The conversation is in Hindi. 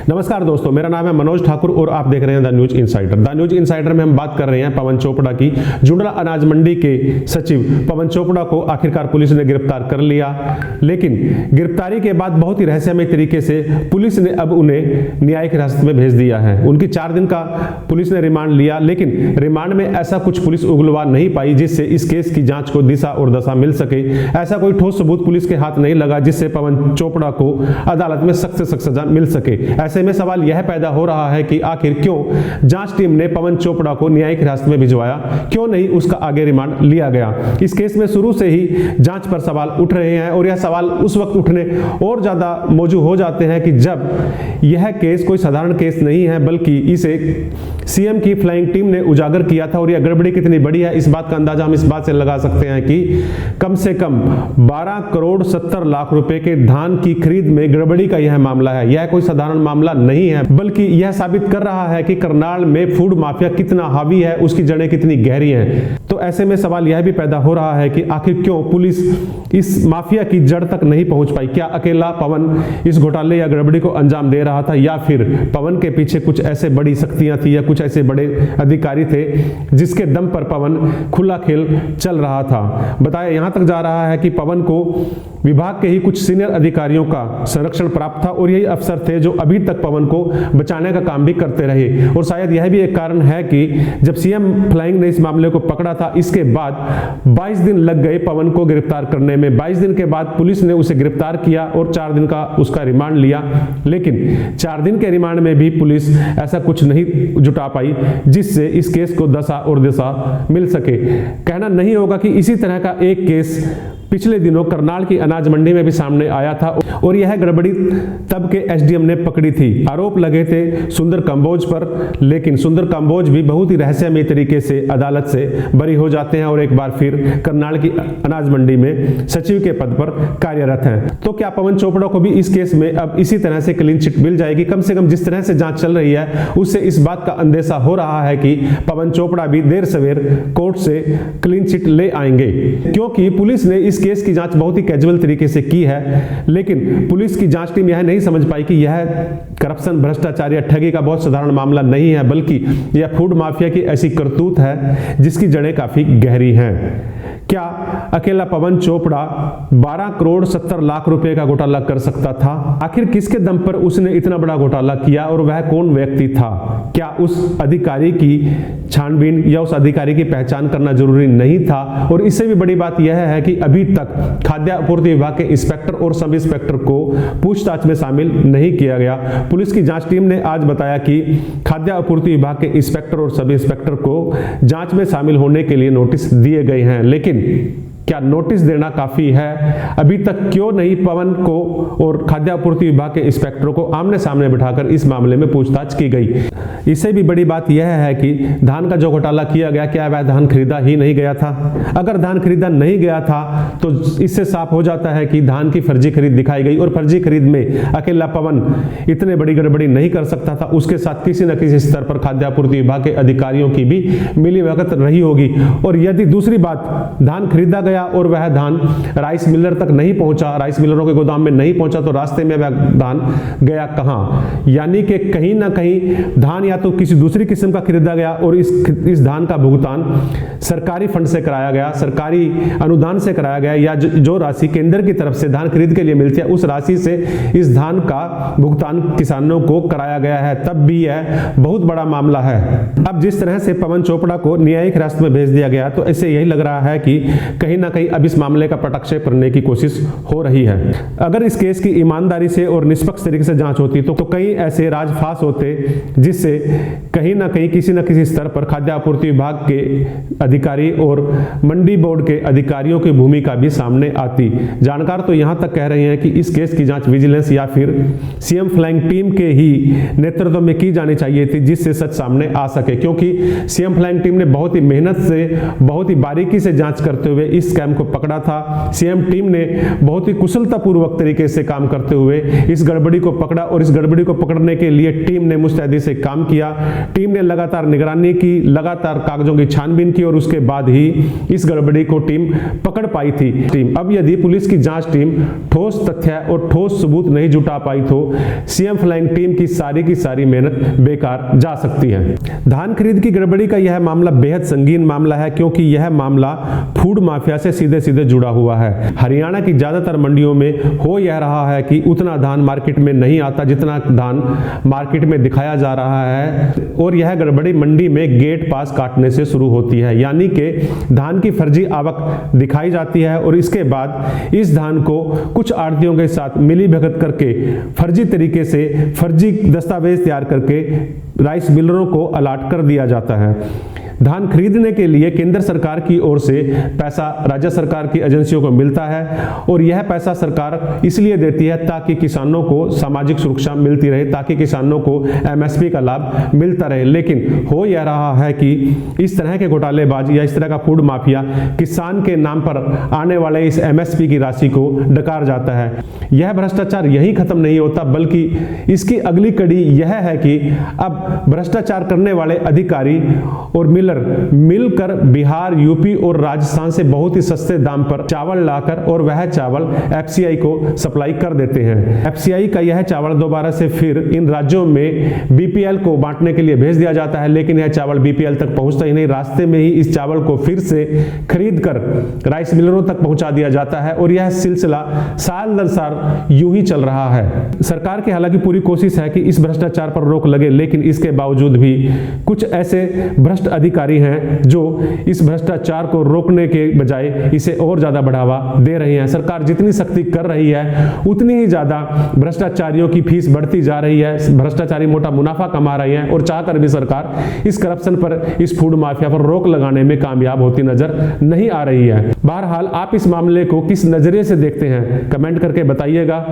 नमस्कार दोस्तों, मेरा नाम है मनोज ठाकुर और आप देख रहे हैं the news insider. The news insider में हम बात कर रहे हैं पवन चोपड़ा की। जुंडला अनाज मंडी के सचिव पवन चोपड़ा को आखिरकार पुलिस ने गिरफ्तार कर लिया, लेकिन गिरफ्तारी के बाद बहुत ही रहस्यमय तरीके से पुलिस ने अब उन्हें न्यायिक हिरासत में भेज दिया है। उनकी 4 दिन का पुलिस ने रिमांड लिया, लेकिन रिमांड में ऐसा कुछ पुलिस उगलवा नहीं पाई जिससे इस केस की जांच को दिशा और दशा मिल सके। ऐसा कोई ठोस सबूत पुलिस के हाथ नहीं लगा जिससे पवन चोपड़ा को अदालत में सख्त से सख्त सजा मिल सके। ऐसे में सवाल यह पैदा हो रहा है कि आखिर क्यों जांच टीम ने पवन चोपड़ा को न्यायिक हिरासत में भिजवाया, क्यों नहीं उसका आगे रिमांड लिया गया। इस केस में शुरू से ही जांच पर सवाल उठ रहे हैं और यह सवाल उस वक्त उठने और ज्यादा मौजूद हो जाते हैं कि जब यह केस कोई साधारण केस नहीं है, बल्कि इसे सीएम की फ्लाइंग टीम ने उजागर किया था। और यह गड़बड़ी कितनी बड़ी है, इस बात का अंदाजा हम इस बात से लगा सकते हैं कि कम से कम 12 करोड़ 70 लाख रुपए के धान की खरीद में गड़बड़ी का यह मामला है। यह कोई साधारण मामला नहीं है, बल्कि यह साबित कर रहा है कि करनाल में फूड माफिया कितना हावी है, उसकी जड़ें कितनी गहरी हैं। तो ऐसे में सवाल यह भी पैदा हो रहा है कि आखिर क्यों पुलिस इस माफिया की जड़ तक नहीं पहुंच पाई। क्या अकेला पवन इस घोटाले या गड़बड़ी को अंजाम दे रहा था, या फिर पवन के पीछे कुछ ऐसे बड़ी शक्तियां थी या कुछ ऐसे बड़े अधिकारी थे जिसके दम पर पवन खुला खेल चल रहा था। बताया यहां तक जा रहा है कि पवन को विभाग के ही कुछ सीनियर अधिकारियों का संरक्षण प्राप्त था और यही अफसर थे जो अभी तक पवन को बचाने का काम भी करते रहे। और शायद यह भी एक कारण है कि जब सीएम फ्लाइंग ने इस मामले को पकड़ा था, इसके बाद 22 दिन लग गए पवन को गिरफ्तार करने में। 22 दिन के बाद पुलिस ने उसे गिरफ्तार किया और 4 दिन का उसका रिमांड लिया, लेकिन 4 दिन के रिमांड में भी पुलिस ऐसा कुछ नहीं जुटा पाई जिससे इस केस को दशा और दिशा मिल सके। कहना नहीं होगा कि इसी तरह का एक केस पिछले दिनों करनाल की अनाज मंडी में भी सामने आया था और यह गड़बड़ी तब के एसडीएम ने पकड़ी थी। आरोप लगे थे सुंदर कंबोज पर, लेकिन सुंदर कंबोज भी बहुत ही रहस्यमय तरीके से अदालत से बरी हो जाते हैं और एक बार फिर करनाल की अनाज मंडी में सचिव के पद पर कार्यरत हैं। तो क्या पवन चोपड़ा को भी इस केस में अब इसी तरह से क्लीन चिट मिल जाएगी? कम से कम जिस तरह से जांच चल रही है उससे इस बात का अंदेशा हो रहा है कि पवन चोपड़ा भी देर सवेर कोर्ट से क्लीन चिट ले आएंगे, क्योंकि पुलिस ने इस केस की जांच बहुत ही कैजुअल तरीके से की है। लेकिन पुलिस की जांच टीम यह नहीं समझ पाई कि यह करप्शन, भ्रष्टाचार या ठगी का बहुत साधारण मामला नहीं है, बल्कि यह फूड माफिया की ऐसी करतूत है जिसकी जड़ें काफी गहरी हैं। क्या अकेला पवन चोपड़ा 12 करोड़ 70 लाख रुपए का घोटाला कर सकता था? आखिर किसके दम पर उसने इतना बड़ा घोटाला किया और वह कौन व्यक्ति था? क्या उस अधिकारी की छानबीन या उस अधिकारी की पहचान करना जरूरी नहीं था? और इससे भी बड़ी बात यह है कि अभी तक खाद्य आपूर्ति विभाग के इंस्पेक्टर और सब इंस्पेक्टर को पूछताछ में शामिल नहीं किया गया। पुलिस की जांच टीम ने आज बताया कि खाद्य आपूर्ति विभाग के इंस्पेक्टर और सब इंस्पेक्टर को जांच में शामिल होने के लिए नोटिस दिए गए हैं, लेकिन क्या नोटिस देना काफी है? अभी तक क्यों नहीं पवन को और खाद्य आपूर्ति विभाग के इंस्पेक्टरों को आमने सामने बिठाकर इस मामले में पूछताछ की गई? इससे भी बड़ी बात यह है कि धान का जो घोटाला किया गया, क्या वह धान खरीदा ही नहीं गया था? अगर धान खरीदा नहीं गया था तो इससे साफ हो जाता है कि धान की फर्जी खरीद दिखाई गई और फर्जी खरीद में अकेला पवन इतने बड़ी गड़बड़ी नहीं कर सकता था। उसके साथ किसी न किसी स्तर पर खाद्य आपूर्ति विभाग के अधिकारियों की भी मिलीभगत रही होगी। और यदि दूसरी बात, धान खरीदा गया और वह धान राइस मिलर तक नहीं पहुंचा, राइस मिलरों के गोदाम में नहीं पहुंचा, तो रास्ते में वह धान गया कहां? यानी कि कहीं ना कहीं धान या तो किसी दूसरी किस्म का खरीदा गया और इस धान का भुगतान सरकारी फंड से कराया गया, सरकारी अनुदान से कराया गया, या जो राशि केंद्र की तरफ से धान खरीद के लिए मिलती है उस राशि से इस धान का भुगतान किसानों को कराया गया है। तब भी यह बहुत बड़ा मामला है। अब जिस तरह से पवन चोपड़ा को न्यायिक हिरासत में भेज दिया गया, तो इससे यही लग रहा है कि कहीं ना कहीं अब इस मामले का पटाक्षेप करने की कोशिश हो रही है। अगर इस केस की ईमानदारी से और निष्पक्ष तरीके से जांच होती तो कई ऐसे राजफास होते जिससे कहीं ना कहीं किसी न किसी स्तर पर खाद्य आपूर्ति विभाग के अधिकारी और मंडी बोर्ड के अधिकारियों की भूमिका भी सामने आती। जानकार तो यहां तक कह रहे हैं कि इस केस की जांच विजिलेंस या फिर सीएम फ्लाइंग टीम के ही नेतृत्व में की जानी चाहिए थी, जिससे सच सामने आ सके, क्योंकि सीएम फ्लाइंग टीम ने बहुत ही मेहनत से, बहुत ही बारीकी से जांच करते हुए इस स्कैम को पकड़ा था। सीएम टीम ने बहुत ही कुशलतापूर्वक तरीके से काम करते हुए इस गड़बड़ी को पकड़ा और इस गड़बड़ी को पकड़ने के लिए टीम ने मुस्तैदी से काम किया। टीम ने लगातार निगरानी की, लगातार कागजों की छानबीन की और उसके बाद ही इस गड़बड़ी को टीम पकड़ पाई थी। अब यदि पुलिस की जांच टीम ठोस तथ्य और ठोस सबूत नहीं जुटा पाई तो सीएम फ्लाइंग टीम की सारी मेहनत बेकार जा सकती है। धान खरीद की गड़बड़ी का यह मामला बेहद संगीन मामला है, क्योंकि यह मामला फूड माफिया से सीधे जुड़ा हुआ है। हरियाणा की ज्यादातर मंडियों में हो यह रहा है कि उतना धान मार्केट में नहीं आता जितना धान मार्केट में दिखाया जा रहा है, और यह गड़बड़ी मंडी में गेट पास काटने से शुरू होती है, यानी कि धान की फर्जी आवक दिखाई जाती है और इसके बाद इस धान को कुछ आड़तियों के साथ मिली भगत करके फर्जी तरीके से फर्जी दस्तावेज तैयार करके राइस मिलरों को अलाट कर दिया जाता है। धान खरीदने के लिए केंद्र सरकार की ओर से पैसा राज्य सरकार की एजेंसियों को मिलता है, और यह पैसा सरकार इसलिए देती है ताकि किसानों को सामाजिक सुरक्षा मिलती रहे, ताकि किसानों को एमएसपी का लाभ मिलता रहे। लेकिन हो यह रहा है कि इस तरह के घोटालेबाज या इस तरह का फूड माफिया किसान के नाम पर आने वाले इस एमएसपी की राशि को डकार जाता है। यह भ्रष्टाचार यहीं खत्म नहीं होता, बल्कि इसकी अगली कड़ी यह है कि अब भ्रष्टाचार करने वाले अधिकारी और मिलकर बिहार, यूपी और राजस्थान से बहुत ही सस्ते दाम पर चावल लाकर और वह चावल एफसीआई को सप्लाई कर देते हैं। एफसीआई का यह चावल दोबारा से फिर इन राज्यों में बीपीएल को बांटने के लिए भेज दिया जाता है, लेकिन यह चावल बीपीएल तक पहुंचता ही नहीं। रास्ते में ही इस चावल को फिर से खरीद कर राइस मिलरों तक पहुंचा दिया जाता है, और यह सिलसिला साल दर साल यूं ही चल रहा है। सरकार की हालांकि पूरी कोशिश है कि इस भ्रष्टाचार पर रोक लगे, लेकिन इसके बावजूद भी कुछ ऐसे भ्रष्ट अधिकारी हैं जो इस भ्रष्टाचार को रोकने के बजाय इसे और ज्यादा बढ़ावा दे रही है। सरकार जितनी सख्ती कर रही है उतनी ही ज्यादा भ्रष्टाचारियों की फीस बढ़ती जा रही है, भ्रष्टाचारी मोटा मुनाफा कमा रहे हैं, और चाहकर भी सरकार इस करप्शन पर, इस फूड माफिया पर रोक लगाने में कामयाब होती नजर नहीं आ रही है। बहरहाल आप इस मामले को किस नजरिए से देखते हैं, कमेंट करके बताइएगा।